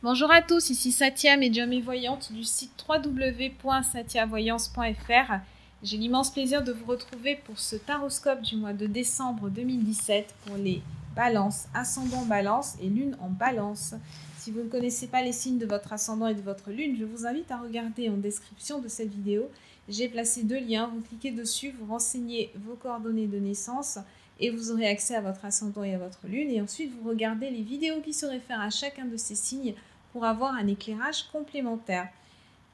Bonjour à tous, ici Satya, médium et voyante du site www.satyavoyance.fr. J'ai l'immense plaisir de vous retrouver pour ce taroscope du mois de décembre 2017 pour les balances, ascendant balance et lune en balance. Si vous ne connaissez pas les signes de votre ascendant et de votre lune, je vous invite à regarder en description de cette vidéo. J'ai placé deux liens, vous cliquez dessus, vous renseignez vos coordonnées de naissance et vous aurez accès à votre ascendant et à votre lune. Et ensuite, vous regardez les vidéos qui se réfèrent à chacun de ces signes pour avoir un éclairage complémentaire.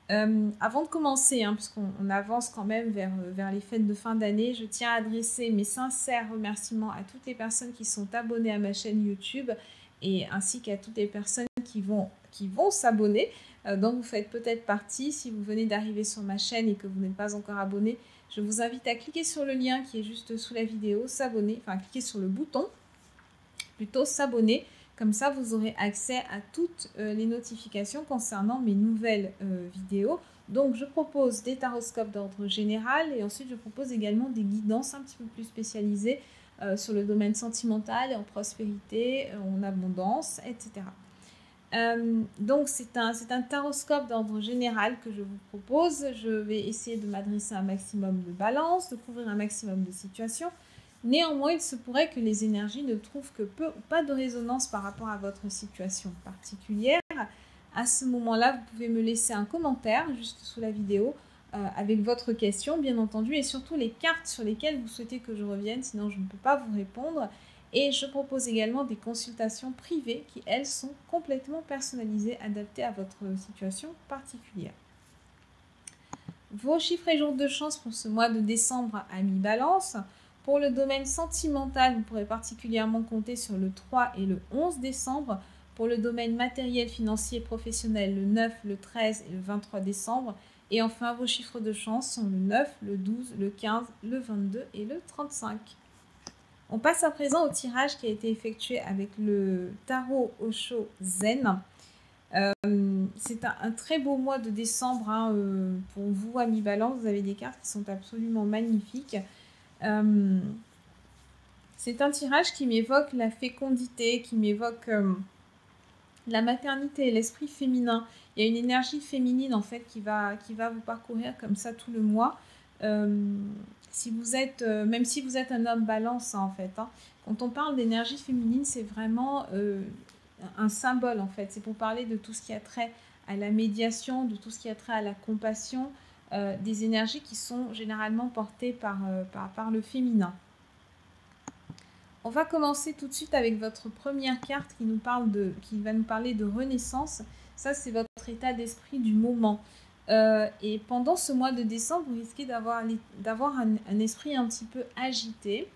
Avant de commencer, puisqu'on avance quand même vers les fêtes de fin d'année, je tiens à adresser mes sincères remerciements à toutes les personnes qui sont abonnées à ma chaîne YouTube et ainsi qu'à toutes les personnes qui vont s'abonner, dont vous faites peut-être partie. Si vous venez d'arriver sur ma chaîne et que vous n'êtes pas encore abonné, je vous invite à cliquer sur le lien qui est juste sous la vidéo, s'abonner, enfin cliquer sur le bouton, plutôt s'abonner. Comme ça, vous aurez accès à toutes les notifications concernant mes nouvelles vidéos. Donc, je propose des taroscopes d'ordre général et ensuite, je propose également des guidances un petit peu plus spécialisées sur le domaine sentimental, en prospérité, en abondance, etc. Donc, c'est un taroscope d'ordre général que je vous propose. Je vais essayer de m'adresser à un maximum de balance, de couvrir un maximum de situations. Néanmoins, il se pourrait que les énergies ne trouvent que peu ou pas de résonance par rapport à votre situation particulière. À ce moment-là, vous pouvez me laisser un commentaire juste sous la vidéo avec votre question, bien entendu, et surtout les cartes sur lesquelles vous souhaitez que je revienne, sinon je ne peux pas vous répondre. Et je propose également des consultations privées qui, elles, sont complètement personnalisées, adaptées à votre situation particulière. Vos chiffres et jours de chance pour ce mois de décembre à mi-balance. Pour le domaine sentimental, vous pourrez particulièrement compter sur le 3 et le 11 décembre. Pour le domaine matériel, financier et professionnel, le 9, le 13 et le 23 décembre. Et enfin, vos chiffres de chance sont le 9, le 12, le 15, le 22 et le 35. On passe à présent au tirage qui a été effectué avec le tarot Osho Zen. C'est un très beau mois de décembre pour vous, amis Balance. Vous avez des cartes qui sont absolument magnifiques. C'est un tirage qui m'évoque la fécondité, qui m'évoque la maternité et l'esprit féminin. Il y a une énergie féminine en fait qui va vous parcourir comme ça tout le mois. Si vous êtes, même si vous êtes un homme balance en fait, quand on parle d'énergie féminine, c'est vraiment un symbole en fait. C'est pour parler de tout ce qui a trait à la médiation, de tout ce qui a trait à la compassion, des énergies qui sont généralement portées par le féminin. On va commencer tout de suite avec votre première carte qui va nous parler de renaissance. Ça, c'est votre état d'esprit du moment. Et pendant ce mois de décembre, vous risquez d'avoir un esprit un petit peu agité,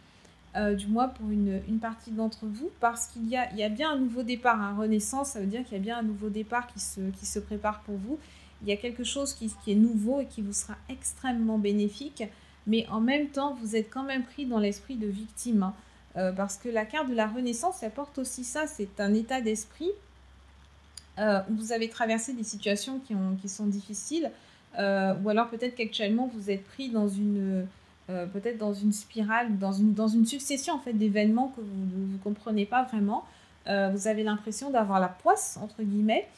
du moins pour une partie d'entre vous, parce qu'il y a bien un nouveau départ. Renaissance, ça veut dire qu'il y a bien un nouveau départ qui se prépare pour vous. Il y a quelque chose qui est nouveau et qui vous sera extrêmement bénéfique, mais en même temps, vous êtes quand même pris dans l'esprit de victime. Parce que la carte de la Renaissance, elle porte aussi ça, c'est un état d'esprit où vous avez traversé des situations qui sont difficiles, ou alors peut-être qu'actuellement vous êtes pris dans peut-être dans une spirale, dans une succession en fait d'événements que vous ne comprenez pas vraiment. Vous avez l'impression d'avoir la poisse, entre guillemets,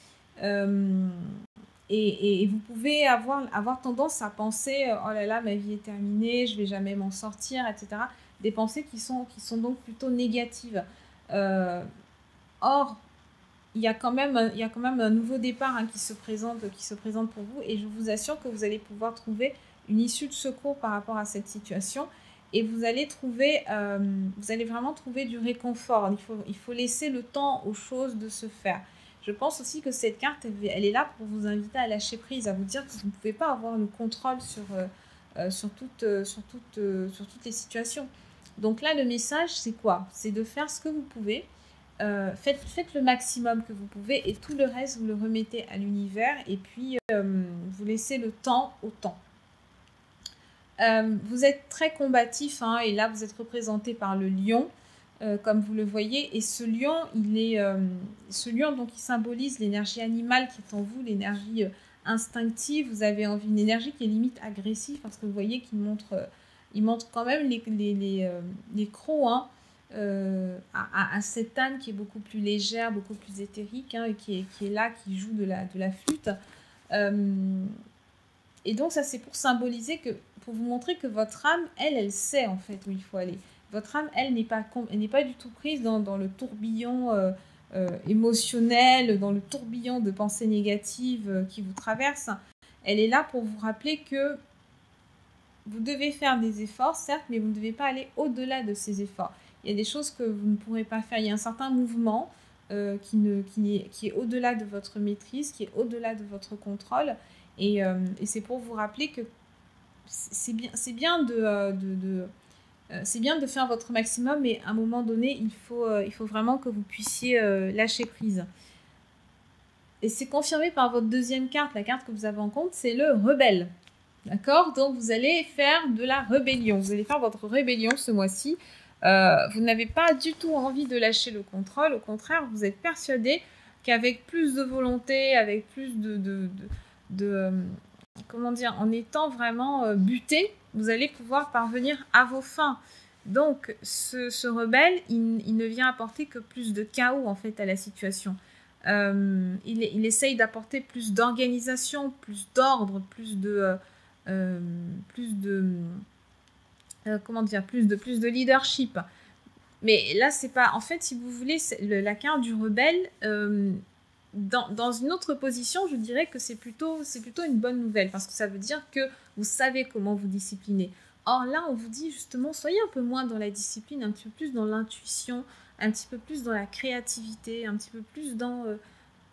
et vous pouvez avoir tendance à penser « Oh là là, ma vie est terminée, je ne vais jamais m'en sortir, etc. » Des pensées qui sont donc plutôt négatives. Or, il y a quand même un nouveau départ qui se présente pour vous, et je vous assure que vous allez pouvoir trouver une issue de secours par rapport à cette situation, et vous allez vraiment trouver du réconfort. Il faut laisser le temps aux choses de se faire. Je pense aussi que cette carte, elle est là pour vous inviter à lâcher prise, à vous dire que vous ne pouvez pas avoir le contrôle sur toutes les situations. Donc là, le message, c'est quoi? C'est de faire ce que vous pouvez. Faites le maximum que vous pouvez, et tout le reste, vous le remettez à l'univers, et puis vous laissez le temps au temps. Vous êtes très combatif, et là, vous êtes représenté par le lion, comme vous le voyez, et ce lion, il symbolise l'énergie animale qui est en vous, l'énergie instinctive. Vous avez une énergie qui est limite agressive, parce que vous voyez qu'il montre quand même les crocs, à cette âme qui est beaucoup plus légère, beaucoup plus éthérique, hein, et qui est là, qui joue de la flûte. Et donc ça c'est pour symboliser que, pour vous montrer que votre âme, elle sait en fait où il faut aller. Votre âme, elle n'est pas du tout prise dans le tourbillon émotionnel, dans le tourbillon de pensées négatives qui vous traversent. Elle est là pour vous rappeler que vous devez faire des efforts, certes, mais vous ne devez pas aller au-delà de ces efforts. Il y a des choses que vous ne pourrez pas faire. Il y a un certain mouvement qui est au-delà de votre maîtrise, qui est au-delà de votre contrôle. Et c'est pour vous rappeler que c'est bien de faire votre maximum, mais à un moment donné, il faut vraiment que vous puissiez lâcher prise. Et c'est confirmé par votre deuxième carte, la carte que vous avez en compte, c'est le rebelle. D'accord? Donc, vous allez faire de la rébellion. Vous allez faire votre rébellion ce mois-ci. Vous n'avez pas du tout envie de lâcher le contrôle. Au contraire, vous êtes persuadé qu'avec plus de volonté, avec plus comment dire, en étant vraiment buté, vous allez pouvoir parvenir à vos fins. Donc, ce rebelle, il ne vient apporter que plus de chaos, en fait, à la situation. Il essaye d'apporter plus d'organisation, plus d'ordre, plus de leadership. Mais là, c'est pas... En fait, si vous voulez, la carte du rebelle, dans une autre position, je dirais que c'est plutôt une bonne nouvelle, parce que ça veut dire que vous savez comment vous discipliner. Or là, on vous dit justement, soyez un peu moins dans la discipline, un petit peu plus dans l'intuition, un petit peu plus dans la créativité, un petit peu plus dans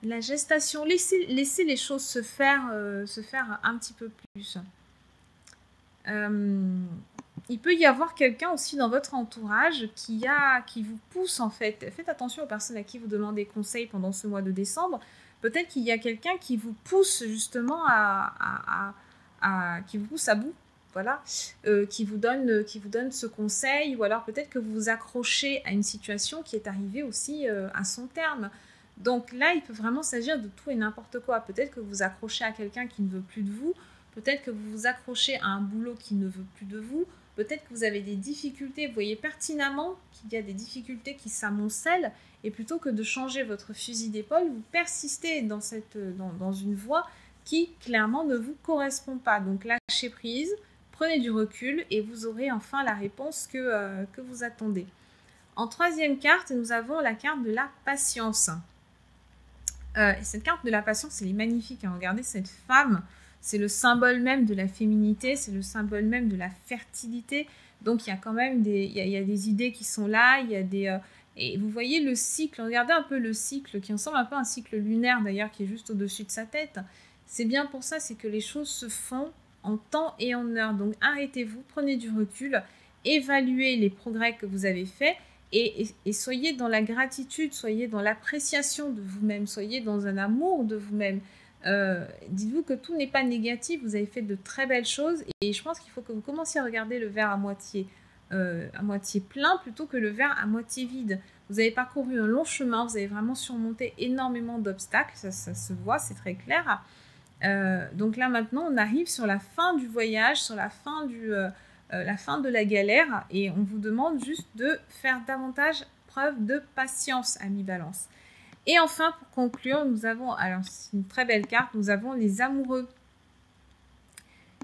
la gestation. Laissez les choses se faire un petit peu plus. Il peut y avoir quelqu'un aussi dans votre entourage qui vous pousse en fait. Faites attention aux personnes à qui vous demandez conseil pendant ce mois de décembre. Peut-être qu'il y a quelqu'un qui vous pousse justement qui vous pousse à bout, voilà, qui vous donne ce conseil, ou alors peut-être que vous vous accrochez à une situation qui est arrivée aussi à son terme. Donc là, il peut vraiment s'agir de tout et n'importe quoi. Peut-être que vous vous accrochez à quelqu'un qui ne veut plus de vous. Peut-être que vous vous accrochez à un boulot qui ne veut plus de vous. Peut-être que vous avez des difficultés. Vous voyez pertinemment qu'il y a des difficultés qui s'amoncellent. Et plutôt que de changer votre fusil d'épaule, vous persistez dans une voie qui, clairement, ne vous correspond pas. Donc, lâchez prise, prenez du recul et vous aurez enfin la réponse que vous attendez. En troisième carte, nous avons la carte de la patience. Et cette carte de la patience, elle est magnifique. Hein. Regardez cette femme, c'est le symbole même de la féminité, c'est le symbole même de la fertilité. Donc il y a quand même il y a des idées qui sont là, il y a et vous voyez le cycle, regardez un peu le cycle qui ressemble un peu à un cycle lunaire d'ailleurs qui est juste au-dessus de sa tête. C'est bien pour ça, c'est que les choses se font en temps et en heure. Donc arrêtez-vous, prenez du recul, évaluez les progrès que vous avez faits. Et soyez dans la gratitude, soyez dans l'appréciation de vous-même, soyez dans un amour de vous-même. Dites-vous que tout n'est pas négatif, vous avez fait de très belles choses et je pense qu'il faut que vous commenciez à regarder le verre à moitié plein plutôt que le verre à moitié vide. Vous avez parcouru un long chemin, vous avez vraiment surmonté énormément d'obstacles, ça se voit, c'est très clair. Donc là maintenant, on arrive sur la fin du voyage, sur la fin de la galère et on vous demande juste de faire davantage preuve de patience, ami Balance. Et enfin, pour conclure, nous avons, alors c'est une très belle carte, nous avons les amoureux.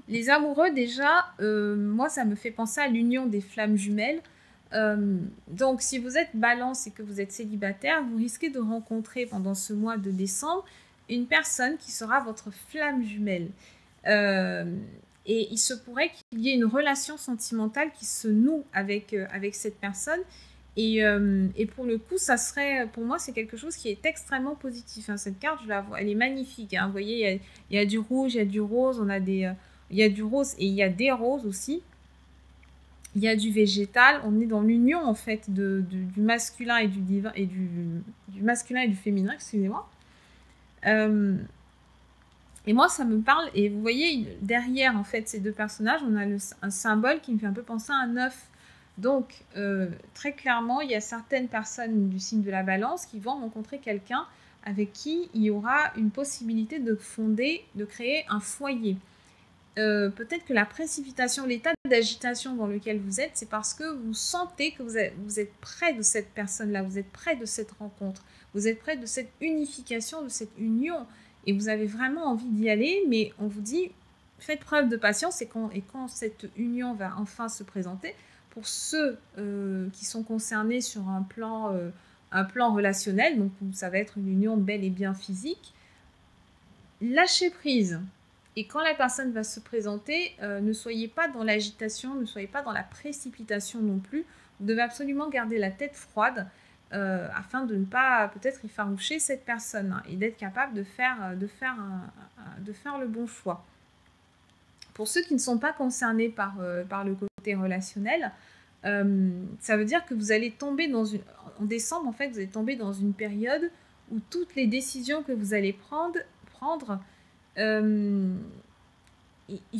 Les amoureux, déjà, moi, ça me fait penser à l'union des flammes jumelles. Donc, si vous êtes Balance et que vous êtes célibataire, vous risquez de rencontrer pendant ce mois de décembre une personne qui sera votre flamme jumelle. Et il se pourrait qu'il y ait une relation sentimentale qui se noue avec cette personne. Et pour le coup, pour moi, c'est quelque chose qui est extrêmement positif. Hein. Cette carte, je la vois, elle est magnifique. Hein. Vous voyez, il y a du rouge, il y a du rose, il y a du rose et il y a des roses aussi. Il y a du végétal. On est dans l'union en fait du masculin et du divin et du masculin et du féminin. Excusez-moi. Et moi, ça me parle. Et vous voyez, derrière en fait ces deux personnages, on a un symbole qui me fait un peu penser à un œuf. Donc, très clairement, il y a certaines personnes du signe de la Balance qui vont rencontrer quelqu'un avec qui il y aura une possibilité de créer un foyer. peut-être que la précipitation, l'état d'agitation dans lequel vous êtes, c'est parce que vous sentez que vous êtes près de cette personne-là, vous êtes près de cette rencontre, vous êtes près de cette unification, de cette union, et vous avez vraiment envie d'y aller, mais on vous dit, faites preuve de patience, et quand cette union va enfin se présenter, pour ceux qui sont concernés sur un plan relationnel, donc ça va être une union bel et bien physique, lâchez prise. Et quand la personne va se présenter, ne soyez pas dans l'agitation, ne soyez pas dans la précipitation non plus. Vous devez absolument garder la tête froide afin de ne pas peut-être effaroucher cette personne, hein, et d'être capable de faire le bon choix. Pour ceux qui ne sont pas concernés par le côté relationnel, ça veut dire que vous allez tomber en décembre, en fait, vous allez tomber dans une période où toutes les décisions que vous allez prendre, il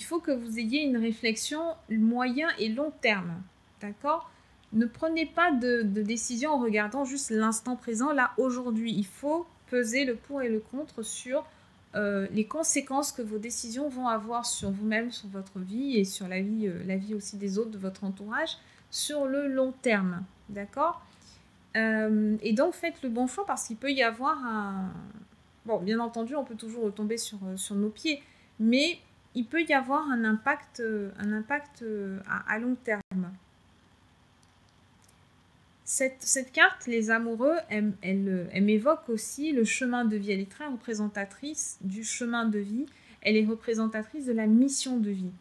faut que vous ayez une réflexion moyen et long terme, d'accord? Ne prenez pas de décision en regardant juste l'instant présent, là, aujourd'hui. Il faut peser le pour et le contre sur les conséquences que vos décisions vont avoir sur vous-même, sur votre vie et sur la vie aussi des autres, de votre entourage, sur le long terme, d'accord? Et donc, faites le bon choix parce qu'il peut y avoir un... Bon, bien entendu, on peut toujours retomber sur nos pieds, mais il peut y avoir un impact à long terme. Cette carte, les amoureux, elle m'évoque aussi le chemin de vie. Elle est très représentatrice du chemin de vie. Elle est représentatrice de la mission de vie.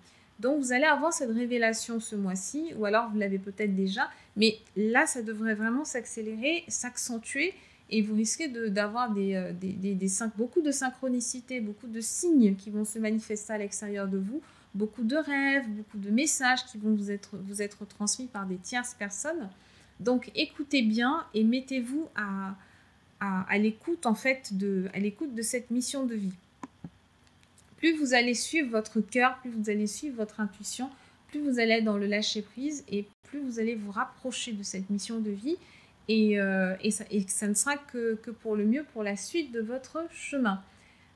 Donc, vous allez avoir cette révélation ce mois-ci, ou alors vous l'avez peut-être déjà, mais là, ça devrait vraiment s'accélérer, s'accentuer, et vous risquez d'avoir beaucoup de synchronicité, beaucoup de signes qui vont se manifester à l'extérieur de vous, beaucoup de rêves, beaucoup de messages qui vont vous être transmis par des tierces personnes. Donc écoutez bien et mettez-vous à l'écoute en fait à l'écoute de cette mission de vie. Plus vous allez suivre votre cœur, plus vous allez suivre votre intuition, plus vous allez être dans le lâcher-prise et plus vous allez vous rapprocher de cette mission de vie et ça ne sera que pour le mieux pour la suite de votre chemin.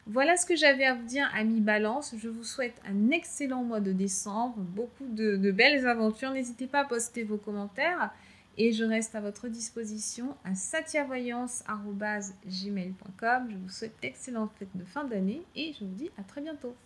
Voilà ce que j'avais à vous dire, amis Balance. Je vous souhaite un excellent mois de décembre, beaucoup de belles aventures. N'hésitez pas à poster vos commentaires et je reste à votre disposition à satiavoyance@gmail.com. Je vous souhaite d'excellentes fêtes de fin d'année et je vous dis à très bientôt.